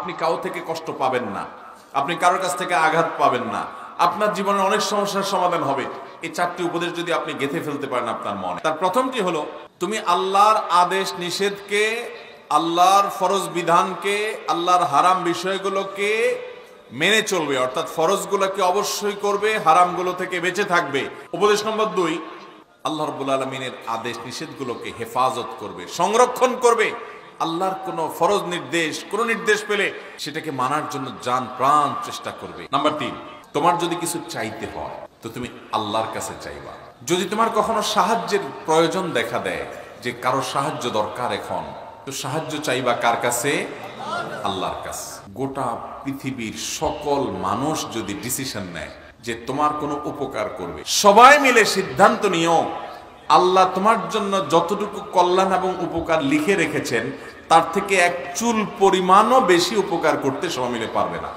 আপনি কাউ থেকে কষ্ট পাবেন না, আপনি কারোর কাছ থেকে আঘাত পাবেন না, আপনার জীবনে অনেক সমস্যার সমাধান হবে। এই 4টি উপদেশ যদি আপনি গেঁথে ফেলতে পারেন আপনার মনে। তার প্রথমটি হলো, তুমি আল্লাহর আদেশ নিষেধকে, আল্লাহর ফরজ বিধানকে, আল্লাহর হারাম বিষয়গুলোকে মেনে চলবে, অর্থাৎ ফরজগুলোকে অবশ্যই করবে, হারামগুলো থেকে বেঁচে থাকবে। উপদেশ নম্বর 2, আল্লাহ রাব্বুল আলামিনের আদেশ নিষেধগুলোকে হেফাজত করবে, সংরক্ষণ করবে। আল্লাহর কোনো ফরজ নির্দেশ, কোনো নির্দেশ পেলে সেটাকে মানার জন্য জান প্রাণ চেষ্টা করবে। নাম্বার 3, তোমার যদি কিছু চাইতে হয় তো তুমি আল্লাহর কাছে চাইবা। যদি তোমার কখনো সাহায্যের প্রয়োজন দেখা দেয়, যে কারো সাহায্য দরকার এখন, তো সাহায্য চাইবা কার কাছে? আল্লাহর কাছে। গোটা পৃথিবীর সকল মানুষ যদি ডিসিশন নেয় যে তোমার কোনো উপকার করবে, সবাই মিলে সিদ্ধান্ত নিও আল্লাহ তোমার জন্য যতটুকু কল্যাণ এবং উপকার লিখে রেখেছেন তার থেকে এক চুল পরিমাণও বেশি উপকার করতে সবাই মিলে পারবে না।